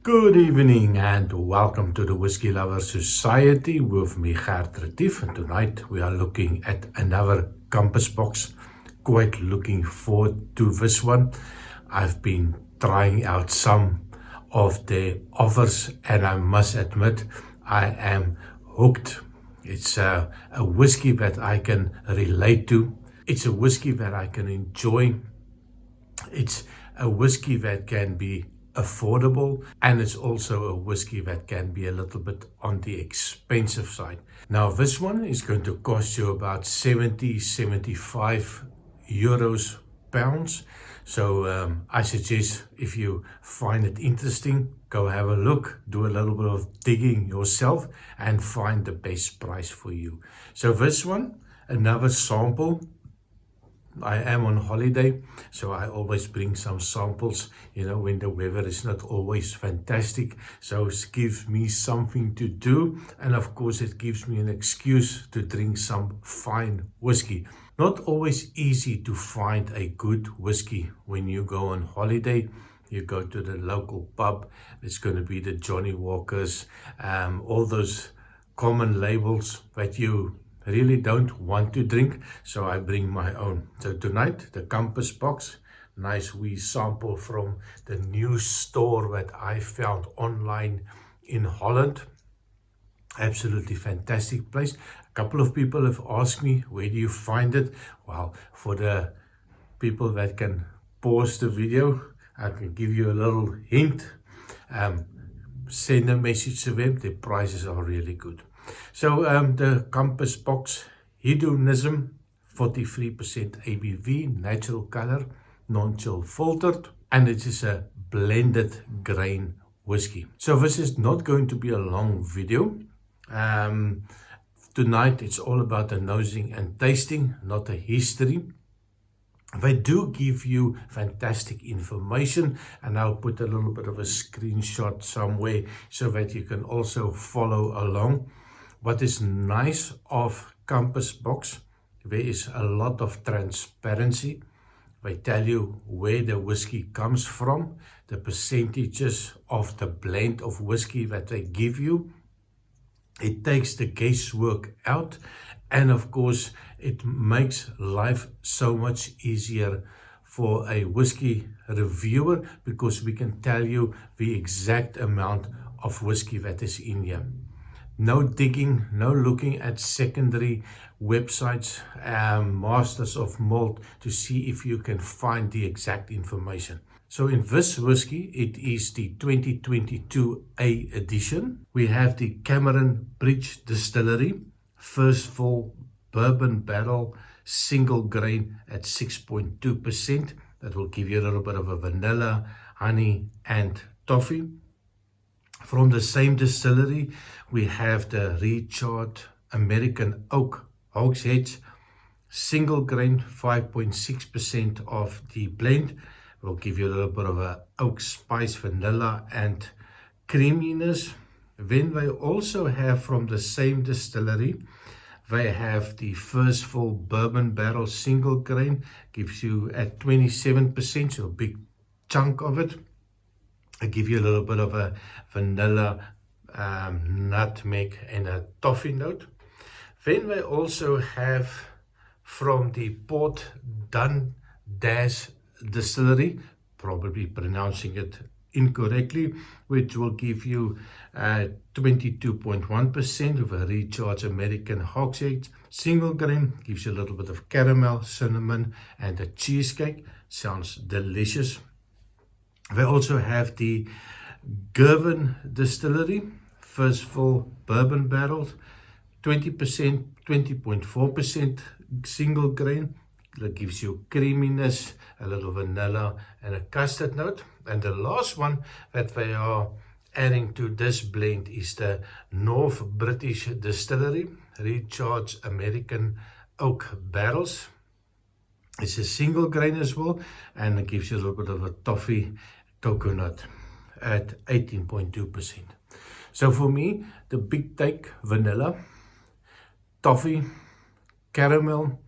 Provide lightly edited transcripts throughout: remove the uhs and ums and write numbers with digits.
Good evening and welcome to the Whiskey Lover Society with me, Gert Retief. And tonight we are looking at another Compass Box. Quite looking forward to this one. I've been trying out some of the offers and I must admit I am hooked. It's a whiskey that I can relate to. It's a whiskey that I can enjoy. It's a whiskey that can be affordable, and it's also a whiskey that can be a little bit on the expensive side. Now this one is going to cost you about 75 euros pounds. So I suggest if you find it interesting, go have a look, do a little bit of digging yourself and find the best price for you. So this one, another sample. I am on holiday, so I always bring some samples, when the weather is not always fantastic. So it gives me something to do, and of course it gives me an excuse to drink some fine whiskey. Not always easy to find a good whiskey when you go on holiday. You go to the local pub, it's going to be the Johnny Walkers, all those common labels that you really don't want to drink, so I bring my own. So tonight, the Compass Box, nice wee sample from the new store that I found online in Holland. Absolutely fantastic place. A couple of people have asked me, where do you find it? Well, for the people that can pause the video, I can give you a little hint. Send a message to them, the prices are really good. So the Compass Box Hedonism, 43% ABV, natural color, non-chill filtered, and it is a blended grain whiskey. So this is not going to be a long video. Tonight it's all about the nosing and tasting, not a history. They do give you fantastic information, and I'll put a little bit of a screenshot somewhere so that you can also follow along. What is nice of Compass Box, there is a lot of transparency. They tell you where the whiskey comes from, the percentages of the blend of whiskey that they give you. It takes the guesswork out, and of course it makes life so much easier for a whiskey reviewer, because we can tell you the exact amount of whiskey that is in here. No digging, no looking at secondary websites, masters of malt, to see if you can find the exact information. So in this whiskey, it is the 2022A edition. We have the Cameron Bridge Distillery, first full bourbon barrel, single grain at 6.2%. That will give you a little bit of a vanilla, honey and toffee. From the same distillery, we have the Recharged American Oak Hogsheads, single grain, 5.6% of the blend. Will give you a little bit of a oak spice, vanilla and creaminess. Then they also have, from the same distillery, they have the first full bourbon barrel single grain, gives you at 27%, so a big chunk of it. I give you a little bit of a vanilla, nutmeg and a toffee note. Then they also have from the Port Dundas Distillery, probably pronouncing it incorrectly, which will give you 22.1% of a Recharged American Hogshead. Single grain gives you a little bit of caramel, cinnamon and a cheesecake. Sounds delicious. They also have the Girvan Distillery, first full bourbon barrels, 20.4% single grain. That gives you creaminess, a little vanilla and a custard note. And the last one that they are adding to this blend is the North British Distillery, Recharged American Oak Barrels. It's a single grain as well, and it gives you a little bit of a toffee coconut at 18.2%. So for me, the big take, vanilla, toffee, caramel,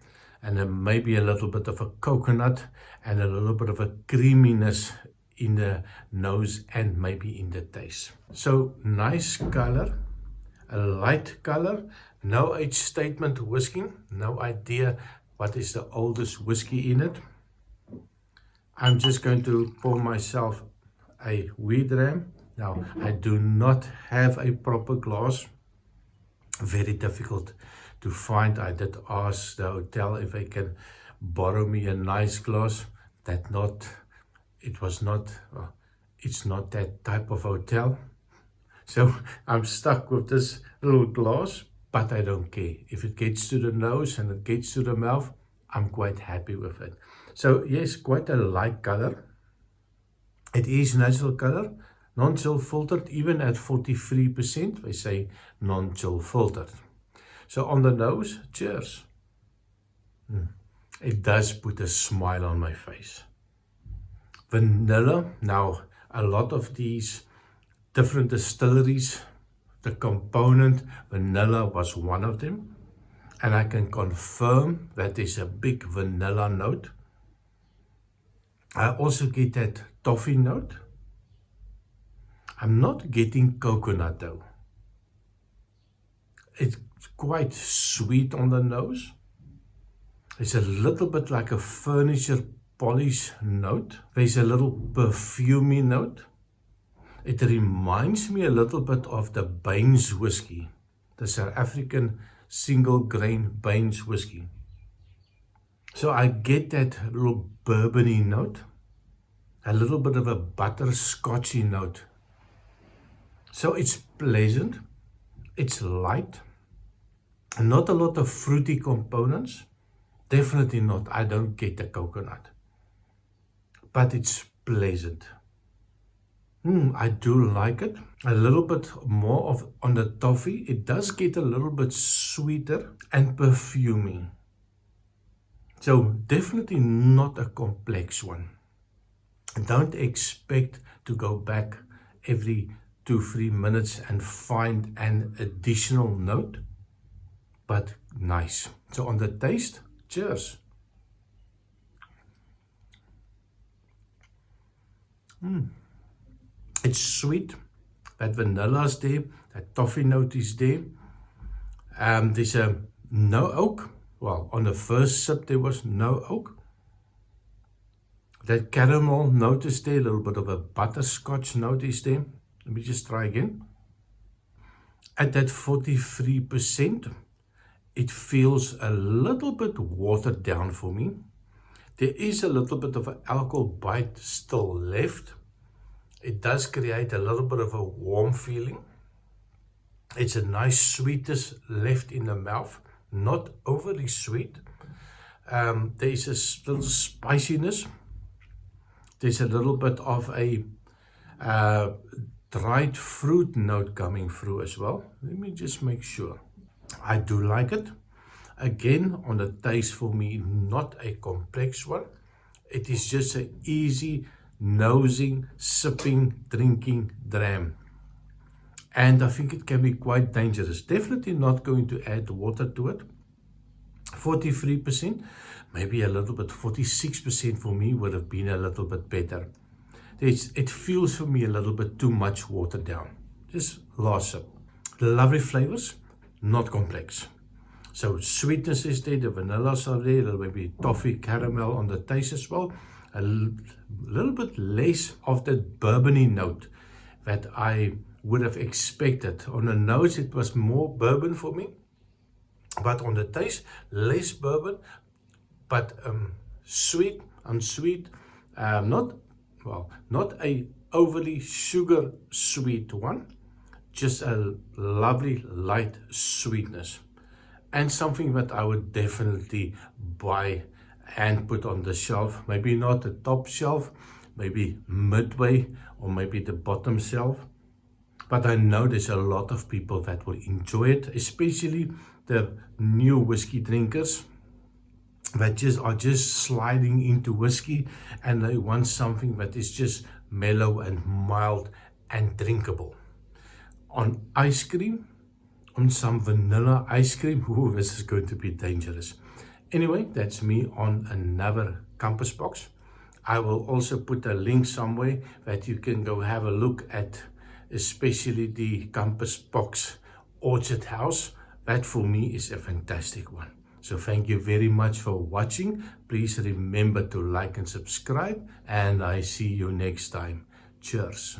and then maybe a little bit of a coconut and a little bit of a creaminess in the nose and maybe in the taste. So nice color, a light color, no age statement whiskey, no idea what is the oldest whiskey in it. I'm just going to pour myself a wee dram. Now, I do not have a proper glass. Very difficult to find. I did ask the hotel if they can borrow me a nice glass. It's not that type of hotel. So I'm stuck with this little glass, but I don't care. If it gets to the nose and it gets to the mouth, I'm quite happy with it. So yes, quite a light color. It is natural color, non-chill filtered, even at 43%, they say non-chill filtered. So on the nose, cheers. It does put a smile on my face. Vanilla, now a lot of these different distilleries, the component vanilla was one of them. And I can confirm that there's a big vanilla note. I also get that toffee note. I'm not getting coconut though. It's quite sweet on the nose. It's a little bit like a furniture polish note. There's a little perfumey note. It reminds me a little bit of the Baines whiskey, the South African single grain Baines whiskey. So I get that little bourbony note, a little bit of a butterscotchy note. So it's pleasant, it's light, not a lot of fruity components, definitely not, I don't get the coconut, but it's pleasant. I do like it. A little bit more on the toffee. It does get a little bit sweeter and perfumey. So definitely not a complex one. Don't expect to go back every 2-3 minutes and find an additional note, but nice. So on the taste, cheers. It's sweet, that vanilla is there, that toffee note is there. There's no oak. Well, on the first sip there was no oak. That caramel note is there, a little bit of a butterscotch note is there. Let me just try again. At that 43%, it feels a little bit watered down for me. There is a little bit of an alcohol bite still left. It does create a little bit of a warm feeling. It's a nice sweetness left in the mouth, not overly sweet. There's a little spiciness. There's a little bit of a dried fruit note coming through as well. Let me just make sure. I do like it. Again, on the taste for me, not a complex one. It is just an easy nosing, sipping, drinking dram. And I think it can be quite dangerous. Definitely not going to add water to it. 43%, maybe a little bit, 46% for me would have been a little bit better. It feels for me a little bit too much watered down. Just last sip. Lovely flavors, not complex. So sweetness is there, the vanillas are there, a little maybe toffee, caramel on the taste as well. A little bit less of that bourbony note that I would have expected. On the nose, it was more bourbon for me, but on the taste, less bourbon, but sweet, unsweet, not a overly sugar sweet one, just a lovely light sweetness, and something that I would definitely buy and put on the shelf. Maybe not the top shelf, maybe midway or maybe the bottom shelf. But I know there's a lot of people that will enjoy it, especially the new whiskey drinkers that are just sliding into whiskey and they want something that is just mellow and mild and drinkable. On ice cream, on some vanilla ice cream, ooh, this is going to be dangerous. Anyway, that's me on another Compass Box. I will also put a link somewhere that you can go have a look at, especially the Compass Box Orchard House. That for me is a fantastic one. So thank you very much for watching. Please remember to like and subscribe, and I see you next time. Cheers.